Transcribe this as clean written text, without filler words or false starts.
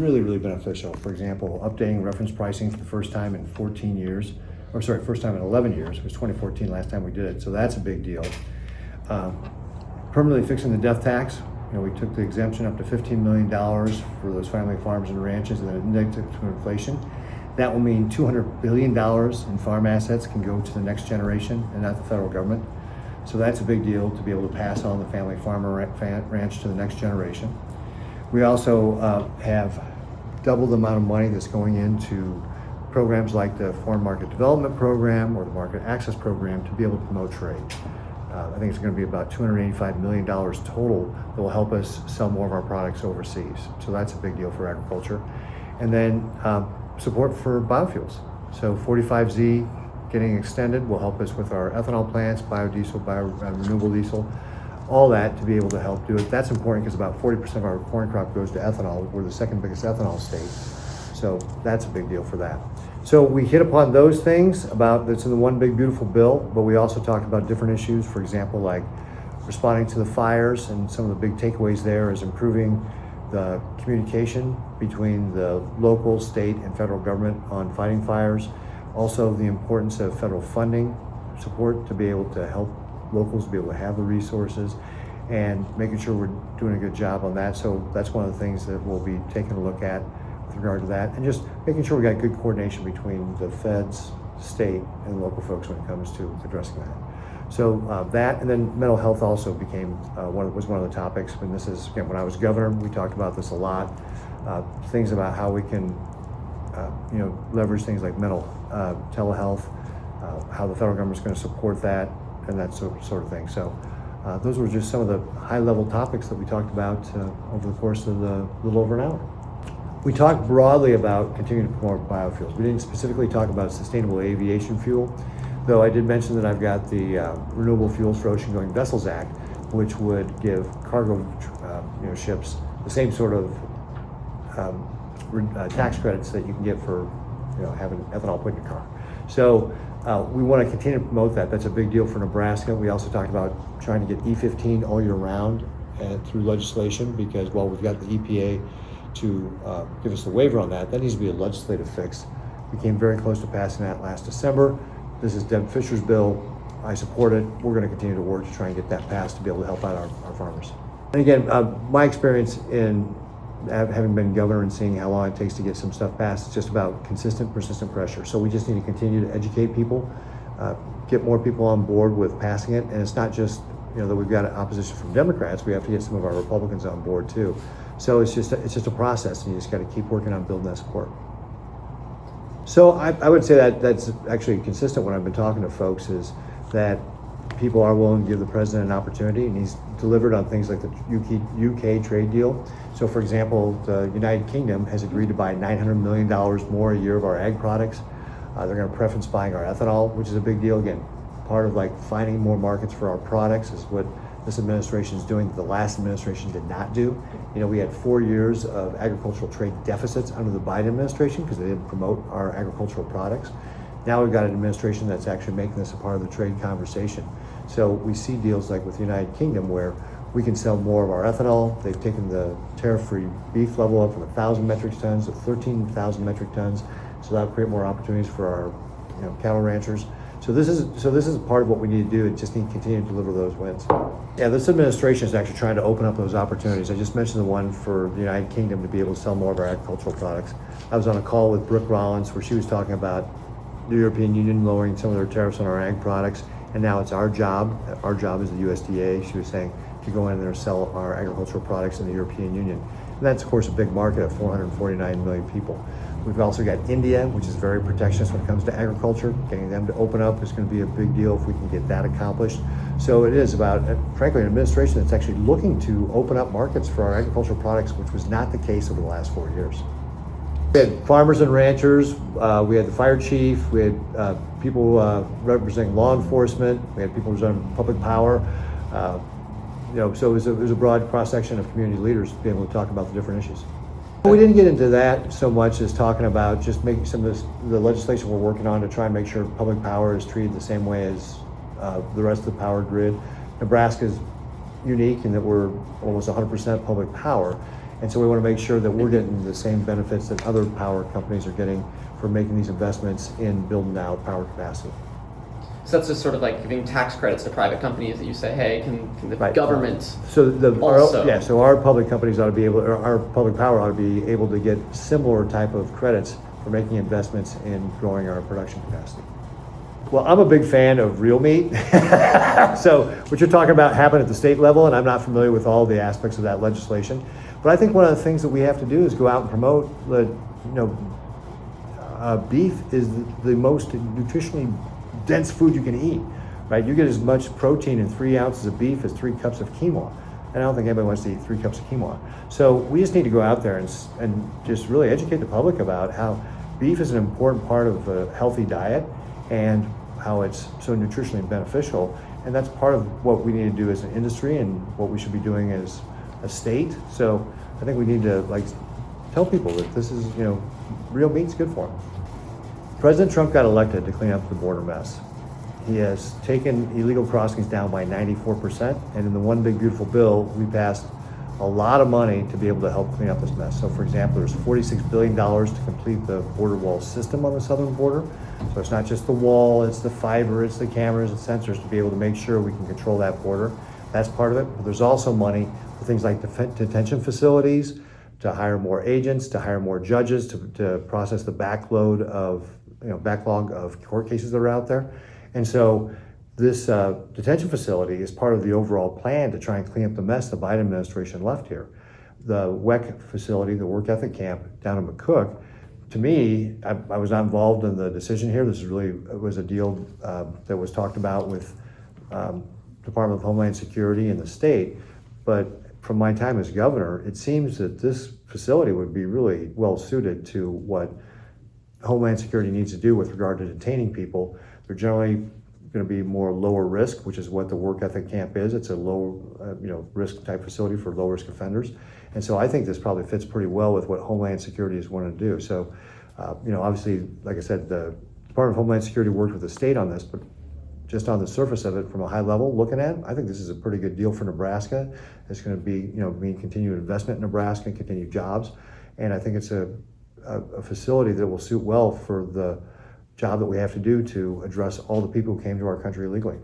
really beneficial. For example, updating reference pricing for the first time in 14 years, or sorry, first time in 11 years. It was 2014 last time we did it, so that's a big deal. Permanently fixing the death tax. We took the exemption up to $15 million for those family farms and ranches and then indexed it to inflation. That will mean $200 billion in farm assets can go to the next generation and not the federal government. So that's a big deal to be able to pass on the family farm or ranch to the next generation. We also have double the amount of money that's going into programs like the Foreign Market Development Program or the Market Access Program to be able to promote trade. I think it's going to be about $285 million total that will help us sell more of our products overseas. So that's a big deal for agriculture. And then support for biofuels. So 45Z getting extended will help us with our ethanol plants, biodiesel, renewable diesel, all that to be able to help do it. That's important because about 40% of our corn crop goes to ethanol. We're the second biggest ethanol state. So that's a big deal for that. So we hit upon those things that's in the one big beautiful bill, but we also talked about different issues, for example, like responding to the fires, and some of the big takeaways there is improving the communication between the local, state, and federal government on fighting fires. Also the importance of federal funding support to be able to help locals be able to have the resources, and making sure we're doing a good job on that. So that's one of the things that we'll be taking a look at with regard to that, and just making sure we got good coordination between the feds, state, and local folks when it comes to addressing that. So that, and then mental health also became one of the topics. And this is, again, when I was governor, we talked about this a lot. Things about how we can, leverage things like mental telehealth, how the federal government's going to support that, and that sort of thing. So those were just some of the high-level topics that we talked about over the course of the little over an hour. We talked broadly about continuing to promote biofuels. We didn't specifically talk about sustainable aviation fuel, though I did mention that I've got the Renewable Fuels for Ocean-Going Vessels Act, which would give cargo ships the same sort of tax credits that you can get for having ethanol put in your car. So we want to continue to promote that. That's a big deal for Nebraska. We also talked about trying to get E15 all year round through legislation, because while we've got the EPA to give us the waiver on that needs to be a legislative fix. We came very close to passing that last December. This is Deb Fisher's bill. I support it. We're going to continue to work to try and get that passed to be able to help out our farmers. And again, my experience in having been governor and seeing how long it takes to get some stuff passed, it's just about consistent, persistent pressure. So we just need to continue to educate people, get more people on board with passing it. And it's not just that we've got opposition from Democrats. We have to get some of our Republicans on board too. So it's just a process, and you just got to keep working on building that support. So I would say that that's actually consistent when I've been talking to folks, is that people are willing to give the president an opportunity, and he's delivered on things like the UK trade deal. So for example, the United Kingdom has agreed to buy $900 million more a year of our ag products. They're going to preference buying our ethanol, which is a big deal. Again, part of like finding more markets for our products is what this administration is doing that the last administration did not do. We had 4 years of agricultural trade deficits under the Biden administration because they didn't promote our agricultural products. Now we've got an administration that's actually making this a part of the trade conversation. So we see deals like with the United Kingdom where we can sell more of our ethanol. They've taken the tariff-free beef level up from 1,000 metric tons to 13,000 metric tons. So that'll create more opportunities for our cattle ranchers. So this is part of what we need to do. It just need to continue to deliver those wins. Yeah, this administration is actually trying to open up those opportunities. I just mentioned the one for the United Kingdom to be able to sell more of our agricultural products. I was on a call with Brooke Rollins where she was talking about the European Union lowering some of their tariffs on our ag products, and now it's our job. Our job is the USDA. She was saying to go in there and sell our agricultural products in the European Union. And that's, of course, a big market of 449 million people. We've also got India, which is very protectionist when it comes to agriculture. Getting them to open up is going to be a big deal if we can get that accomplished. So it is about, frankly, an administration that's actually looking to open up markets for our agricultural products, which was not the case over the last 4 years. We had farmers and ranchers, we had the fire chief, we had people representing law enforcement, we had people representing public power. So it was a broad cross-section of community leaders to be able to talk about the different issues. We didn't get into that so much as talking about just making some of the legislation we're working on to try and make sure public power is treated the same way as the rest of the power grid. Nebraska is unique in that we're almost 100% public power, And so we want to make sure that we're getting the same benefits that other power companies are getting for making these investments in building out power capacity. So that's just sort of like giving tax credits to private companies that you say, hey, can the Right. government So also? So our public companies ought to be able, or our public power ought to be able to get similar type of credits for making investments in growing our production capacity. Well, I'm a big fan of real meat. So what you're talking about happened at the state level, and I'm not familiar with all the aspects of that legislation. But I think one of the things that we have to do is go out and promote that, beef is the most nutritionally dense food you can eat, right? You get as much protein in 3 ounces of beef as 3 cups of quinoa. And I don't think anybody wants to eat 3 cups of quinoa. So we just need to go out there and just really educate the public about how beef is an important part of a healthy diet and how it's so nutritionally beneficial. And that's part of what we need to do as an industry and what we should be doing as a state. So I think we need to tell people that this is, real meat's good for them. President Trump got elected to clean up the border mess. He has taken illegal crossings down by 94%, and in the One Big Beautiful Bill, we passed a lot of money to be able to help clean up this mess. So for example, there's $46 billion to complete the border wall system on the southern border. So it's not just the wall, it's the fiber, it's the cameras and sensors to be able to make sure we can control that border. That's part of it, but there's also money for things like detention facilities, to hire more agents, to hire more judges, to process the backlog of court cases that are out there. And so this detention facility is part of the overall plan to try and clean up the mess the Biden administration left here. The WEC facility, the work ethic camp down in McCook, to me, I was not involved in the decision here. This was a deal that was talked about with Department of Homeland Security and the state. But from my time as governor, it seems that this facility would be really well suited to what Homeland Security needs to do with regard to detaining people. They're generally going to be more lower risk, which is what the work ethic camp is. It's a low, risk type facility for low risk offenders. And so I think this probably fits pretty well with what Homeland Security is wanting to do. So, obviously, like I said, the Department of Homeland Security worked with the state on this, but just on the surface of it, from a high level looking at it, I think this is a pretty good deal for Nebraska. It's going to be, mean continued investment in Nebraska and continued jobs. And I think it's a facility that will suit well for the job that we have to do to address all the people who came to our country illegally.